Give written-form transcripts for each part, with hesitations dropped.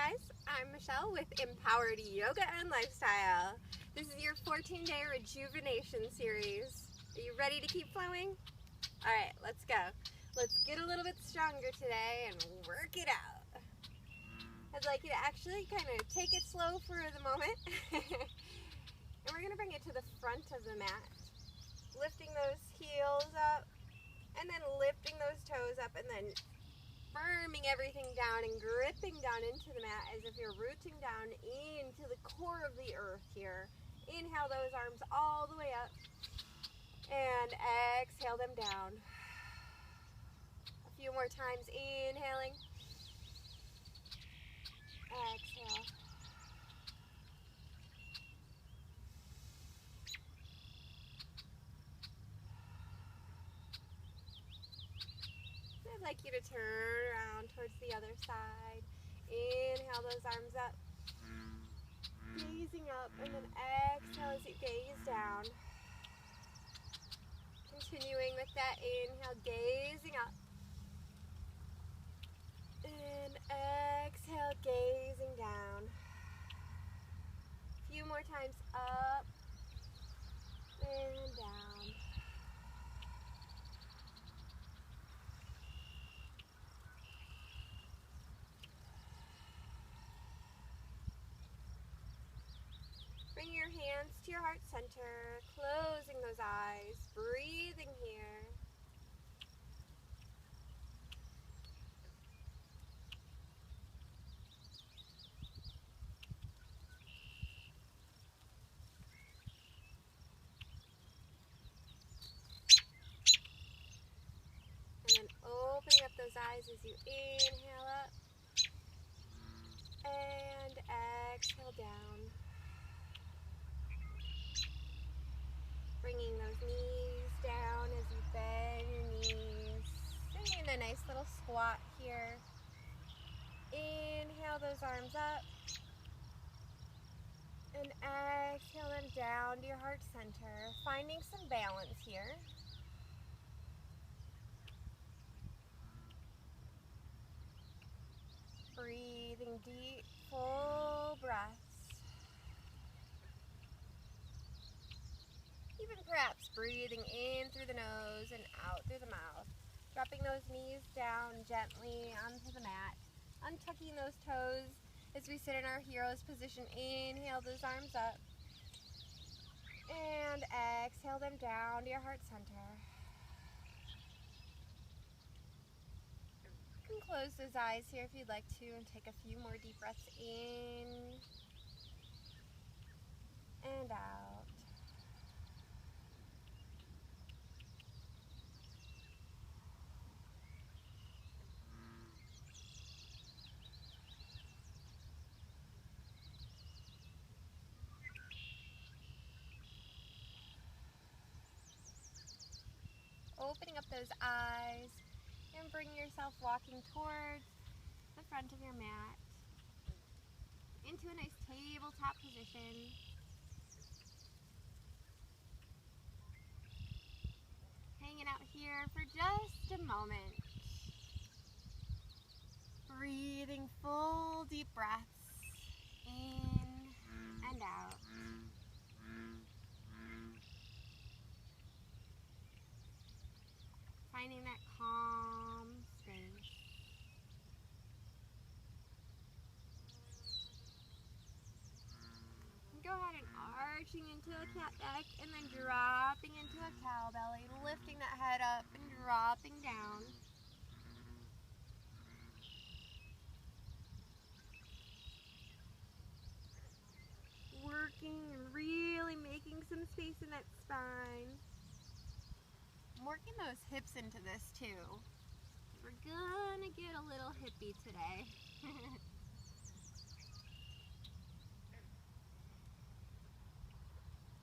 guys, I'm Michelle with Empowered Yoga and Lifestyle. This is your 14-day Rejuvenation Series. Are you ready to keep flowing? Alright, let's go. Let's get a little bit stronger today and work it out. I'd like you to actually kind of take it slow for the moment. And we're going to bring it to the front of the mat. Lifting those heels up and then lifting those toes up and then firming everything down and gripping down into the mat as if you're rooting down into the core of the earth here. Inhale those arms all the way up and exhale them down. A few more times, inhaling, exhale. I'd like you to turn around towards the other side. Inhale those arms up, gazing up, and then exhale as you gaze down. Continuing with that inhale, gazing up. And exhale, gazing down. A few more times, up and down. Bring your hands to your heart center, closing those eyes, breathing here. And then opening up those eyes as you inhale up and exhale down. Bringing those knees down as you bend your knees. Sitting in a nice little squat here. Inhale those arms up. And exhale them down to your heart center. Finding some balance here. Breathing deep, full breaths. Even perhaps breathing in through the nose and out through the mouth. Dropping those knees down gently onto the mat. Untucking those toes as we sit in our hero's position. Inhale those arms up. And exhale them down to your heart center. You can close those eyes here if you'd like to and take a few more deep breaths in and out. Opening up those eyes and bring yourself walking towards the front of your mat into a nice tabletop position. Hanging out here for just a moment. Breathing full deep breaths in and out. Finding that calm space. Go ahead and arching into a cat back and then dropping into a cow belly, lifting that head up and dropping down. Working and really making some space in that spine. I'm working those hips into this too. We're gonna get a little hippie today.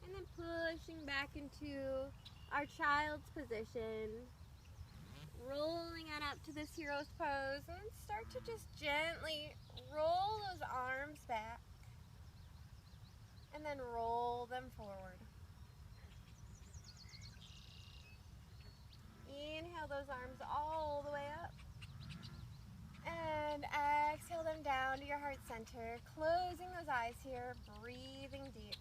And then pushing back into our child's position. Rolling on up to this hero's pose and start to just gently roll those arms back. And then roll them forward. Inhale those arms all the way up. And exhale them down down to your heart center, closing those eyes here, breathing deep.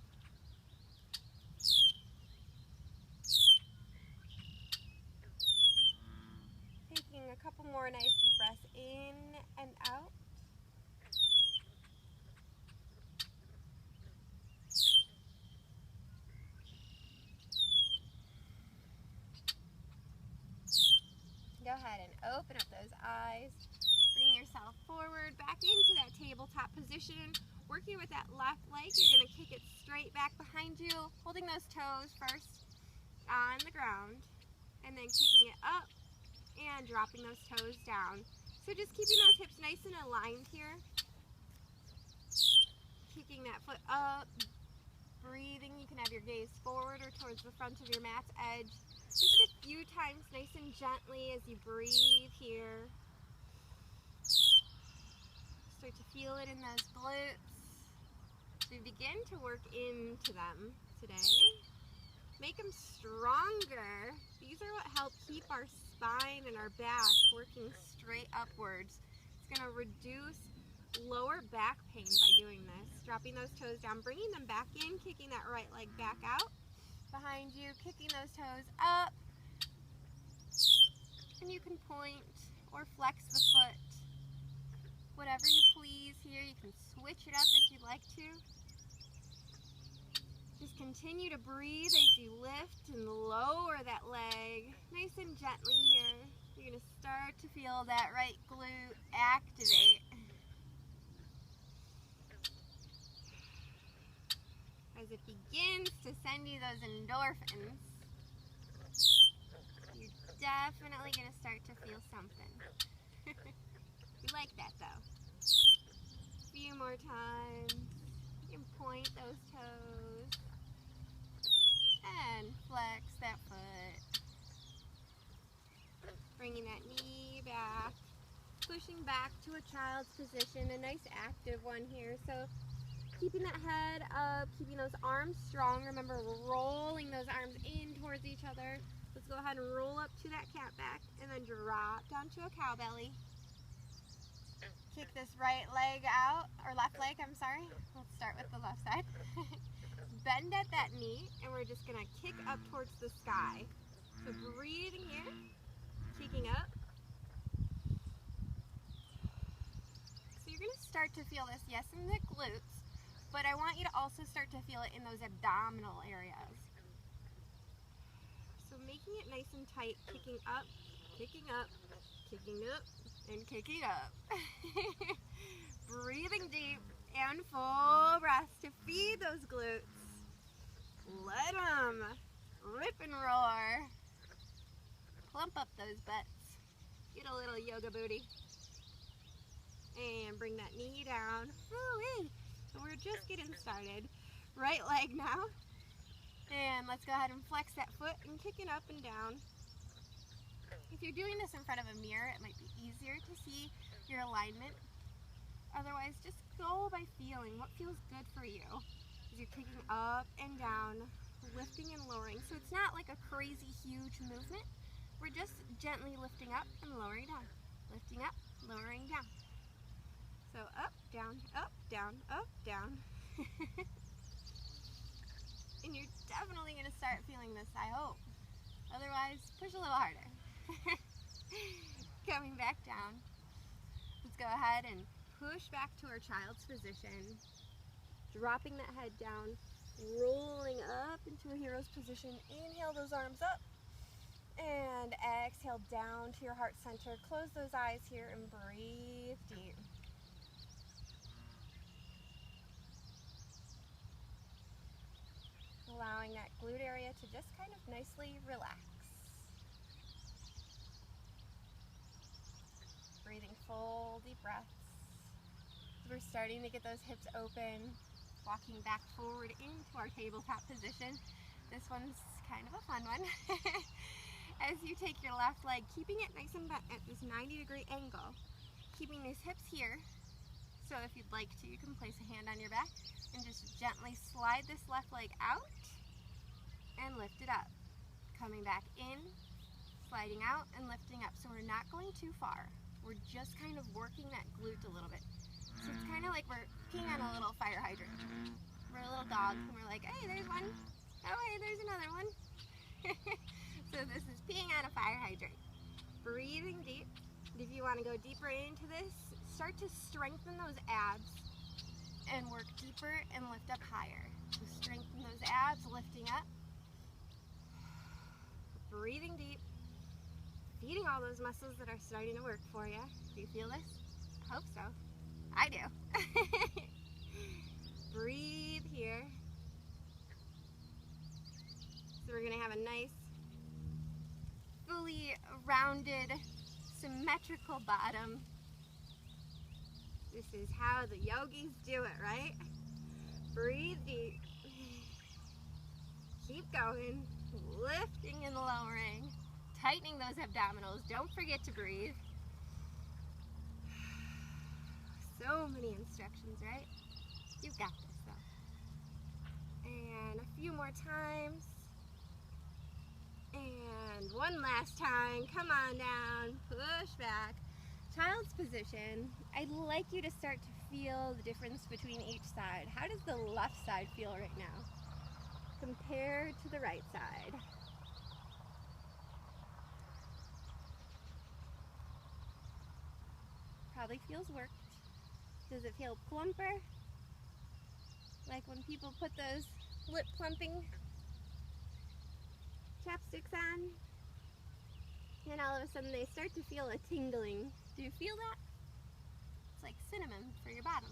Taking a couple more nice deep breaths in and out. Go ahead and open up those eyes. Bring yourself forward, back into that tabletop position. Working with that left leg, you're going to kick it straight back behind you, holding those toes first on the ground, and then kicking it up and dropping those toes down. So just keeping those hips nice and aligned here. Kicking that foot up, breathing. You can have your gaze forward or towards the front of your mat's edge. Just a few times, nice and gently as you breathe here. Start to feel it in those glutes. So we begin to work into them today. Make them stronger. These are what help keep our spine and our back working straight upwards. It's going to reduce lower back pain by doing this. Dropping those toes down, bringing them back in, kicking that right leg back out behind you, kicking those toes up. And you can point or flex the foot. Whatever you please here. You can switch it up if you'd like to. Just continue to breathe as you lift and lower that leg nice and gently here. You're going to start to feel that right glute activate. As it begins to send you those endorphins, you're definitely going to start to feel something. You like that though. A few more times. You can point those toes and flex that foot. Bringing that knee back, pushing back to a child's position, a nice active one here. So keeping that head up, keeping those arms strong. Remember, we're rolling those arms in towards each other. Let's go ahead and roll up to that cat back and then drop down to a cow belly. Kick this right leg out, or left leg, I'm sorry. Let's start with the left side. Bend at that knee, and we're just gonna kick up towards the sky. So breathing here, kicking up. So you're gonna start to feel this, yes, in the glutes, but I want you to also start to feel it in those abdominal areas. So making it nice and tight, kicking up, kicking up, kicking up, and kicking up. Breathing deep and full breaths to feed those glutes. Let them rip and roar. Plump up those butts. Get a little yoga booty. And bring that knee down. Woo-wee. So we're just getting started. Right leg now. And let's go ahead and flex that foot and kick it up and down. If you're doing this in front of a mirror, it might be easier to see your alignment. Otherwise, just go by feeling what feels good for you. As you're kicking up and down, lifting and lowering. So it's not like a crazy huge movement. We're just gently lifting up and lowering down. Lifting up, lowering down. So up, down, up, down, up, down. And you're definitely going to start feeling this, I hope. Otherwise, push a little harder. Coming back down. Let's go ahead and push back to our child's position. Dropping that head down. Rolling up into a hero's position. Inhale those arms up. And exhale down to your heart center. Close those eyes here and breathe deep. Allowing that glute area to just kind of nicely relax. Breathing full deep breaths. We're starting to get those hips open. Walking back forward into our tabletop position. This one's kind of a fun one. As you take your left leg, keeping it nice and bent at this 90-degree angle. Keeping these hips here. So if you'd like to, you can place a hand on your back and just gently slide this left leg out and lift it up. Coming back in, sliding out and lifting up. So we're not going too far. We're just kind of working that glute a little bit. So it's kind of like we're peeing on a little fire hydrant. We're a little dog, and we're like, hey, there's one. Oh, hey, there's another one. So this is peeing on a fire hydrant. Breathing deep. If you want to go deeper into this, start to strengthen those abs and work deeper and lift up higher. So strengthen those abs, lifting up. Breathing deep. Feeding all those muscles that are starting to work for you. Do you feel this? I hope so. I do. Breathe here. So we're going to have a nice, fully rounded, symmetrical bottom. This is how the yogis do it, right? Breathe deep. Keep going. Lifting and lowering. Tightening those abdominals. Don't forget to breathe. So many instructions, right? You've got this, though. And a few more times. And one last time. Come on down. Push back. Child's position. I'd like you to start to feel the difference between each side. How does the left side feel right now compared to the right side? Probably feels worked. Does it feel plumper? Like when people put those lip plumping chapsticks on, and all of a sudden they start to feel a tingling. Do you feel that? It's like cinnamon for your bottom.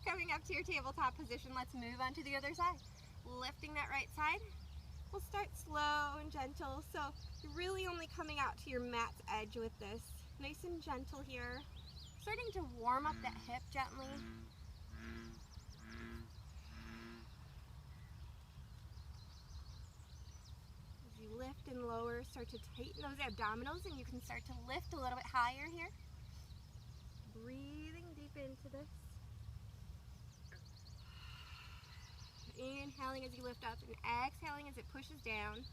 Coming up to your tabletop position, let's move on to the other side. Lifting that right side. We'll start slow and gentle, so you're really only coming out to your mat's edge with this. Nice and gentle here. Starting to warm up that hip gently. As you lift and lower, start to tighten those abdominals, and you can start to lift a little bit higher here. Breathing deep into this. Inhaling as you lift up and exhaling as it pushes down.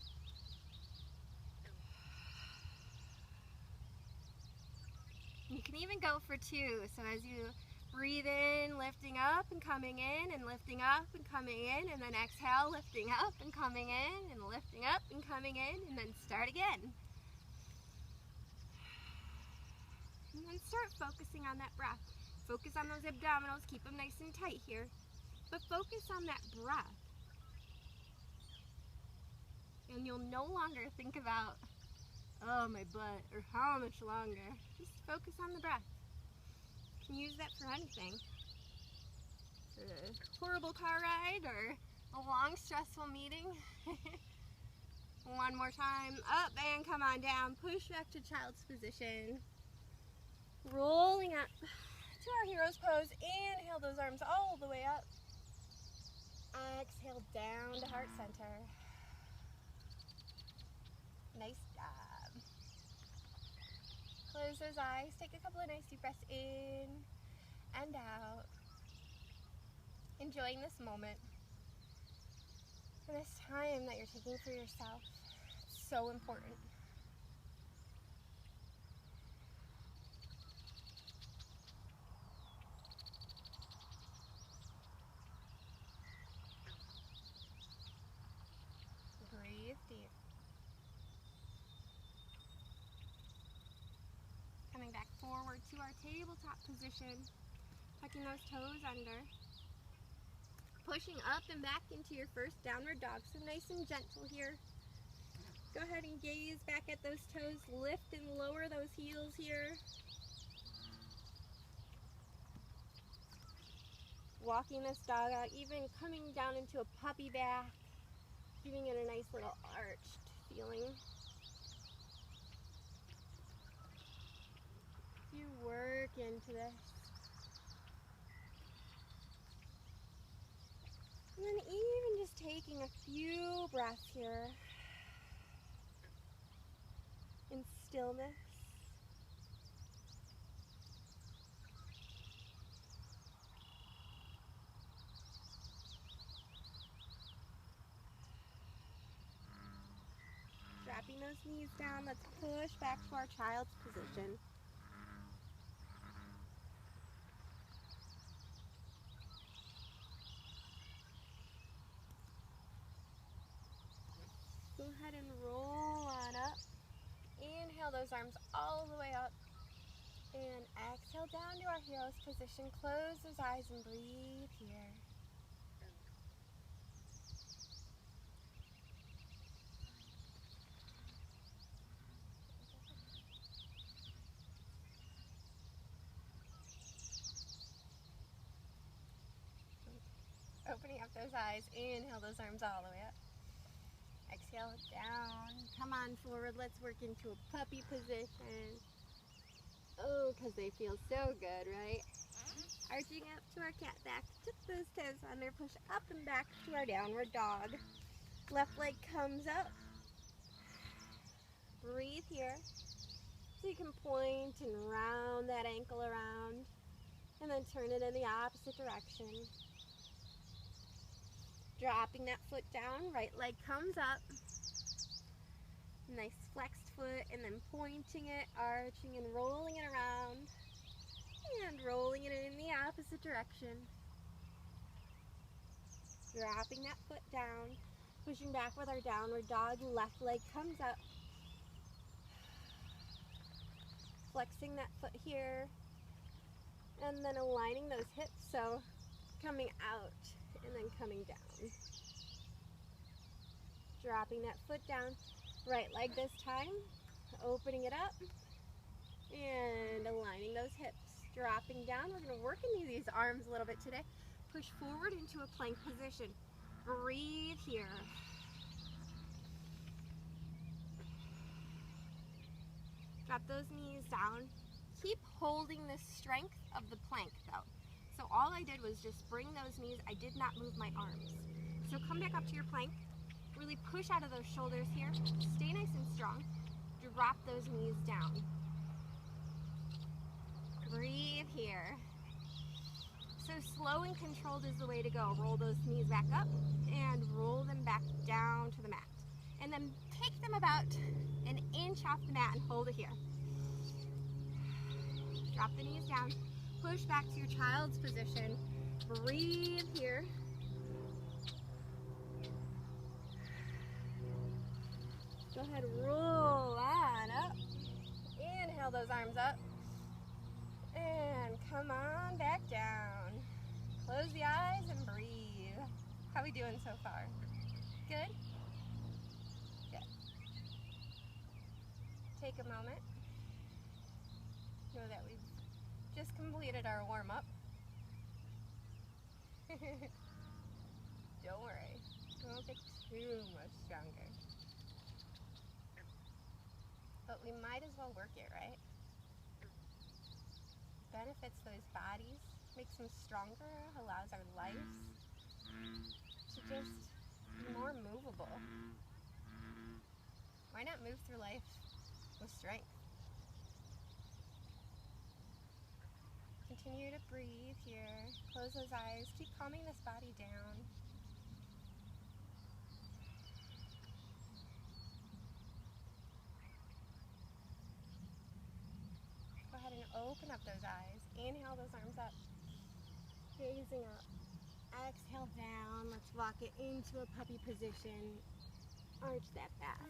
You can even go for two. So as you breathe in, lifting up and coming in, and lifting up and coming in, and then exhale, lifting up and coming in, and lifting up and coming in, and then start again. And then start focusing on that breath. Focus on those abdominals, keep them nice and tight here. But focus on that breath. And you'll no longer think about, oh, my butt, or how much longer. Just focus on the breath. You can use that for anything. For a horrible car ride or a long, stressful meeting. One more time. Up and come on down. Push back to child's position. Rolling up to our hero's pose. Inhale those arms all the way up. Exhale down to heart center. Nice job. Close those eyes. Take a couple of nice deep breaths in and out. Enjoying this moment. And this time that you're taking for yourself. It's so important. Breathe deep. Coming back forward to our tabletop position. Tucking those toes under. Pushing up and back into your first downward dog. So nice and gentle here. Go ahead and gaze back at those toes. Lift and lower those heels here. Walking this dog out, even coming down into a puppy back. Giving it a nice little arched feeling. You work into this. And then even just taking a few breaths here in stillness. Dropping those knees down, let's push back to our child's position. exhale down to our hero's position. Close those eyes and breathe here. Opening up those eyes, inhale those arms all the way up. Exhale down, come on forward, let's work into a puppy position. Oh, because they feel so good, right? Arching up to our cat back, tip those toes under, push up and back to our downward dog. Left leg comes up. Breathe here. So you can point and round that ankle around, and then turn it in the opposite direction. Dropping that foot down, right leg comes up. Nice flexed foot, and then pointing it, arching and rolling it around, and rolling it in the opposite direction. Dropping that foot down, pushing back with our downward dog, left leg comes up. Flexing that foot here, and then aligning those hips, so coming out and then coming down. Dropping that foot down, right leg this time, opening it up, and aligning those hips. Dropping down, we're going to work into these arms a little bit today. Push forward into a plank position. Breathe here. Drop those knees down. Keep holding the strength of the plank though. So all I did was just bring those knees. I did not move my arms. So come back up to your plank. Really push out of those shoulders here. Stay nice and strong. Drop those knees down. Breathe here. So slow and controlled is the way to go. Roll those knees back up and roll them back down to the mat. And then take them about an inch off the mat and hold it here. Drop the knees down. Push back to your child's position. Breathe here. Go ahead, roll on up. Inhale those arms up. And come on back down. Close the eyes and breathe. How are we doing so far? Good? Good. Take a moment. Know that we've just completed our warm-up. Don't worry. We won't get too much stronger. But we might as well work it, right? Benefits those bodies, makes them stronger, allows our lives to just be more movable. Why not move through life with strength? Continue to breathe here. Close those eyes. Keep calming this body down. Go ahead and open up those eyes. Inhale those arms up. Gazing up. Exhale down. Let's walk it into a puppy position. Arch that back.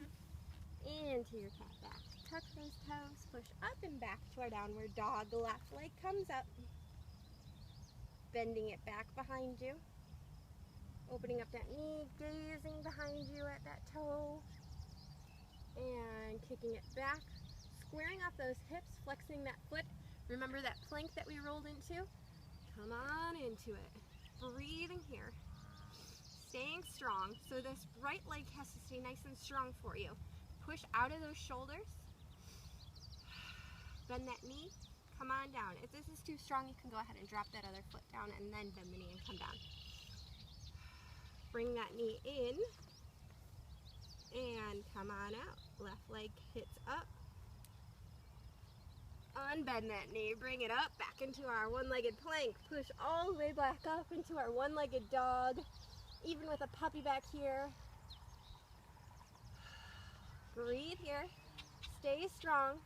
Into your cat back. Tuck those toes. Push up and back to our downward dog. Left leg comes up. Bending it back behind you. Opening up that knee. Gazing behind you at that toe. And kicking it back. Squaring off those hips. Flexing that foot. Remember that plank that we rolled into? Come on into it. Breathing here. Staying strong. So this right leg has to stay nice and strong for you. Push out of those shoulders. Bend that knee. Come on down. If this is too strong, you can go ahead and drop that other foot down and then bend the knee and come down. Bring that knee in. And come on out. Left leg hits up. Unbend that knee, bring it up, back into our one-legged plank. Push all the way back up into our one-legged dog, even with a puppy back here. Breathe here, stay strong.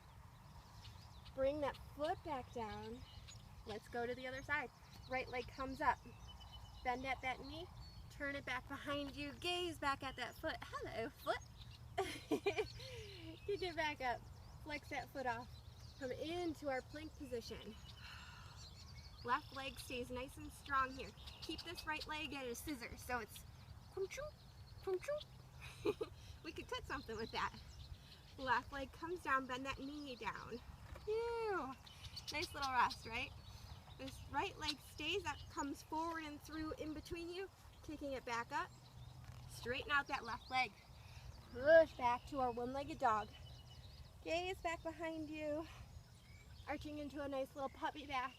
Bring that foot back down. Let's go to the other side. Right leg comes up, bend at that knee, turn it back behind you, gaze back at that foot. Hello, foot. Kick it back up, flex that foot off. Come into our plank position. Left leg stays nice and strong here. Keep this right leg at a scissor, so it's we could cut something with that. Left leg comes down, bend that knee down. Ew. Nice little rest, right? This right leg stays up, comes forward and through in between you, kicking it back up. Straighten out that left leg. Push back to our one-legged dog. Gaze back behind you. Arching into a nice little puppy back.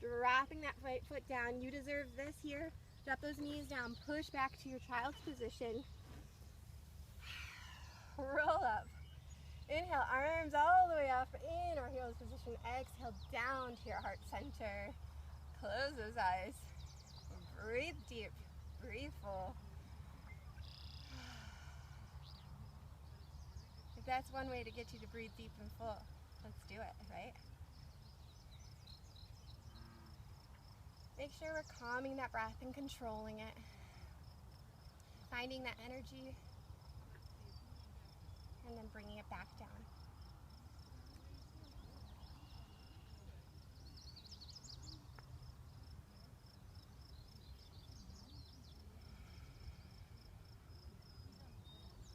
Dropping that right foot down. You deserve this here. Drop those knees down. Push back to your child's position. Roll up. Inhale, arms all the way up in our hero's position. Exhale, down to your heart center. Close those eyes. Breathe deep. Breathe full. If that's one way to get you to breathe deep and full, let's do it, right? Make sure we're calming that breath and controlling it. Finding that energy and then bringing it back down.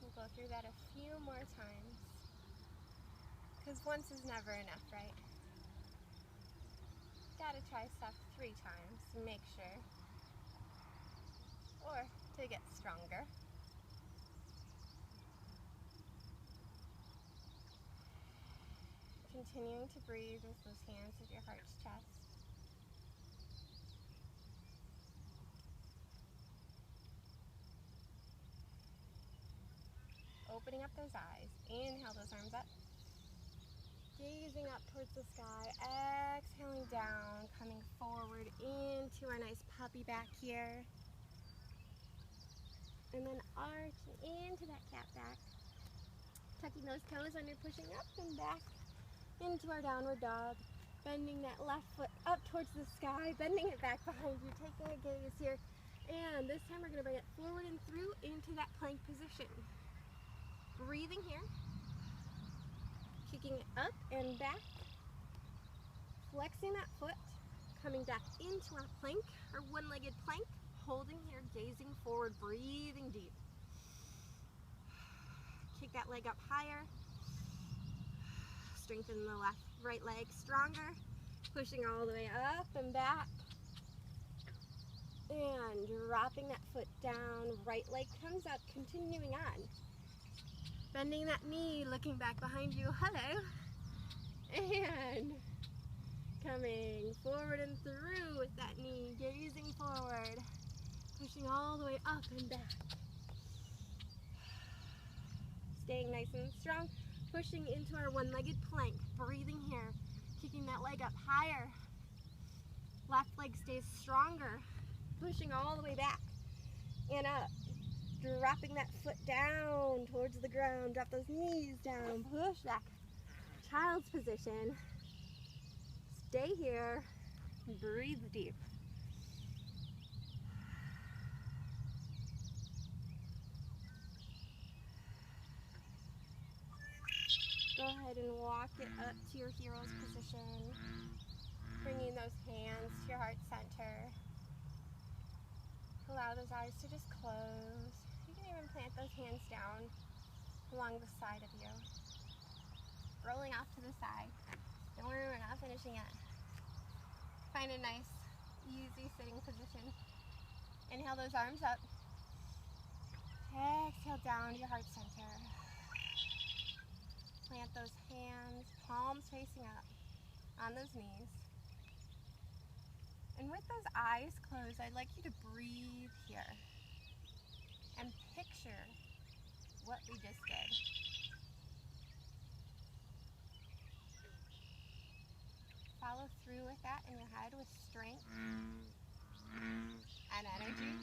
We'll go through that a few more times, because once is never enough, right? Gotta try stuff 3 times to make sure, or to get stronger. Continuing to breathe with those hands at your heart's chest. Opening up those eyes. Inhale those arms up. Gazing up towards the sky. Exhaling down, coming forward into our nice puppy back here. And then arching into that cat back. Tucking those toes under, pushing up and back into our downward dog. Bending that left foot up towards the sky, bending it back behind you, taking a gaze here. And this time we're going to bring it forward and through into that plank position. Breathing here. Kicking it up and back. Flexing that foot. Coming back into our plank, our one-legged plank. Holding here, gazing forward, breathing deep. Kick that leg up higher. Strengthen the right leg stronger. Pushing all the way up and back. And dropping that foot down. Right leg comes up, continuing on. Bending that knee, looking back behind you. Hello. And coming forward and through with that knee, gazing forward. Pushing all the way up and back. Staying nice and strong. Pushing into our one-legged plank. Breathing here. Kicking that leg up higher. Left leg stays stronger. Pushing all the way back and up. Dropping that foot down towards the ground. Drop those knees down. Push back. Child's position. Stay here. Breathe deep. Go ahead and walk it up to your hero's position. Bringing those hands to your heart center. Allow those eyes to just close. You can even plant those hands down along the side of you. Rolling off to the side. Don't worry, we're not finishing yet. Find a nice, easy sitting position. Inhale those arms up. Exhale down to your heart center. Plant those hands, palms facing up on those knees. And with those eyes closed, I'd like you to breathe here and picture what we just did. Follow through with that in your head with strength and energy.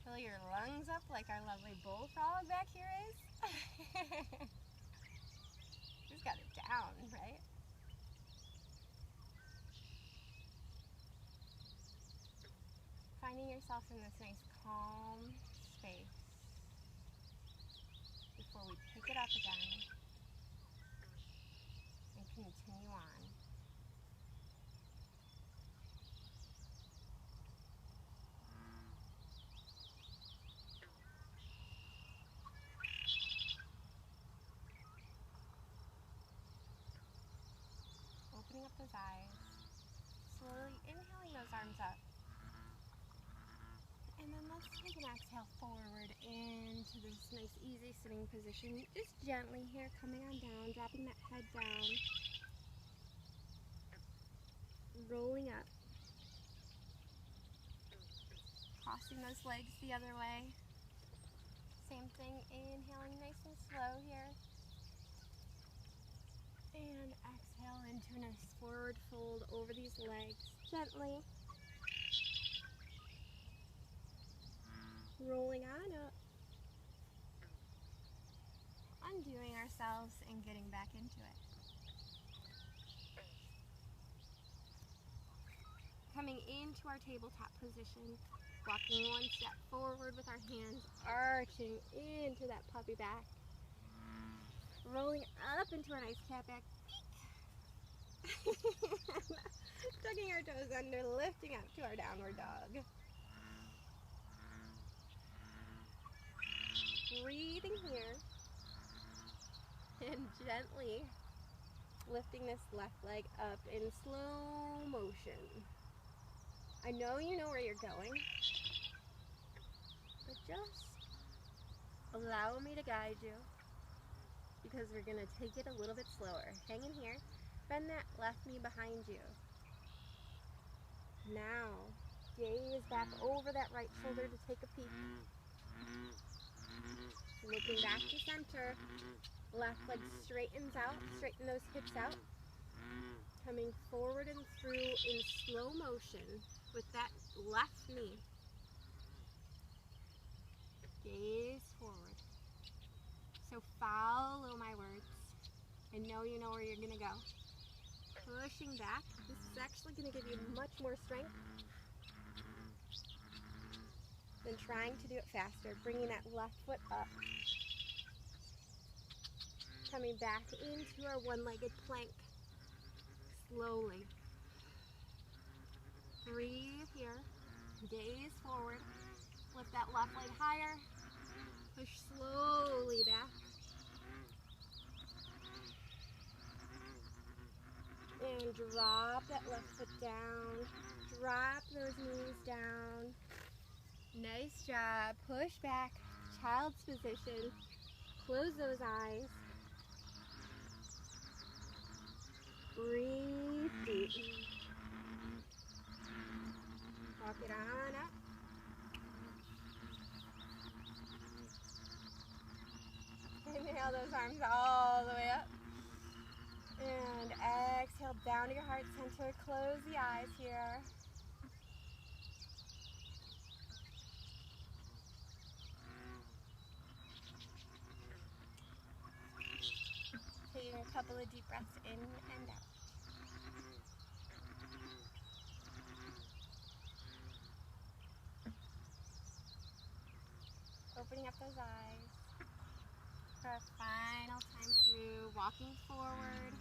Fill your lungs up like our lovely bullfrog back here is. He's got it down, right? Finding yourself in this nice calm space before we pick it up up again. And continue on. Opening up those eyes. Slowly inhaling those arms up. And then let's take an exhale forward into this nice easy sitting position. Just gently here, coming on down, dropping that head down. Rolling up. Crossing those legs the other way. Same thing, inhaling nice and slow here. And exhale into a nice forward fold over these legs. Gently. Rolling on up. Undoing ourselves and getting back into it. Coming into our tabletop position. Walking one step forward with our hands, arching into that puppy back. Rolling up into our nice cat back. Tucking our toes under, lifting up to our downward dog. Breathing here. And gently lifting this left leg up in slow motion. I know you know where you're going, but just allow me to guide you, because we're going to take it a little bit slower. Hang in here. Bend that left knee behind you. Now, gaze back over that right shoulder to take a peek. Looking back to center. Left leg straightens out. Straighten those hips out. Coming forward and through in slow motion with that left knee. Gaze forward. So follow my words. I know you know where you're going to go. Pushing back. This is actually going to give you much more strength than trying to do it faster. Bringing that left foot up. Coming back into our one-legged plank. Slowly. Breathe here. Gaze forward. Lift that left leg higher. Push slowly back. And drop that left foot down. Drop those knees down. Nice job. Push back. Child's position. Close those eyes. Breathe deep. Walk it on up. Inhale those arms all the way up. And exhale down to your heart center. Close the eyes here. Taking a couple of deep breaths in and out. Opening up those eyes. For our final time through, walking forward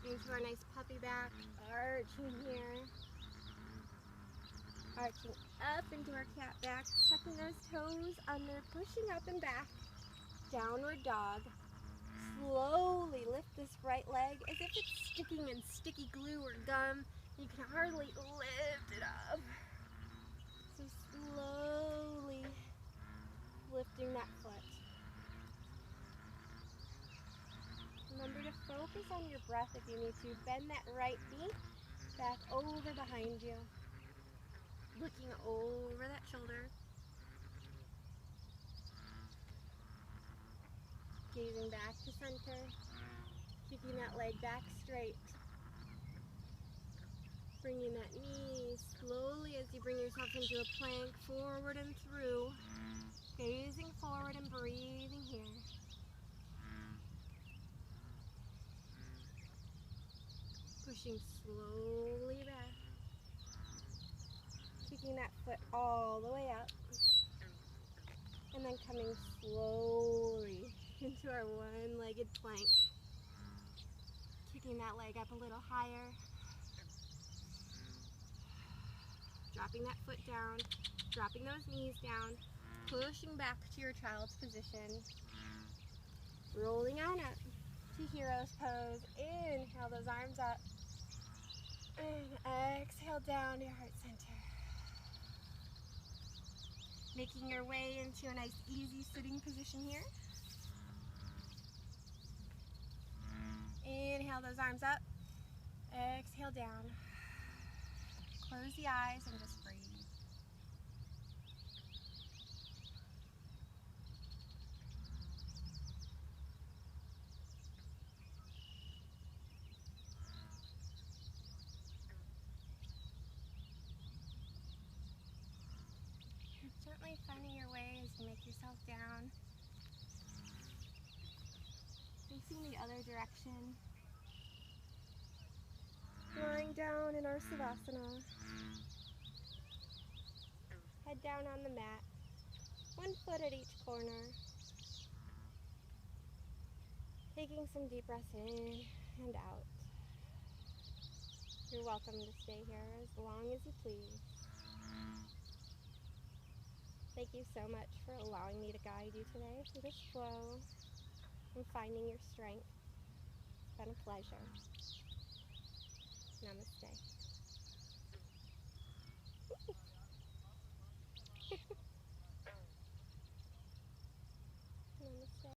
into our nice puppy back, arching here, arching up into our cat back, tucking those toes under, pushing up and back, downward dog. Slowly lift this right leg as if it's sticking in sticky glue or gum. You can hardly lift it up. So slowly lifting that foot. Remember to focus on your breath if you need to. Bend that right knee back over behind you. Looking over that shoulder. Gazing back to center. Kicking that leg back straight. Bringing that knee slowly as you bring yourself into a plank, forward and through. Gazing forward and breathing here. Pushing slowly back. Kicking that foot all the way up. And then coming slowly into our one crooked plank. Kicking that leg up a little higher. Dropping that foot down. Dropping those knees down. Pushing back to your child's position. Rolling on up to hero's pose. Inhale those arms up. And exhale down to your heart center. Making your way into a nice easy sitting position here. Inhale those arms up. Exhale down. Close the eyes and just breathe. Gently finding your way as you make yourself down. Facing the other direction. Lying down in our Savasana. Head down on the mat. One foot at each corner. Taking some deep breaths in and out. You're welcome to stay here as long as you please. Thank you so much for allowing me to guide you today through this flow and finding your strength. It's been a pleasure. Namaste.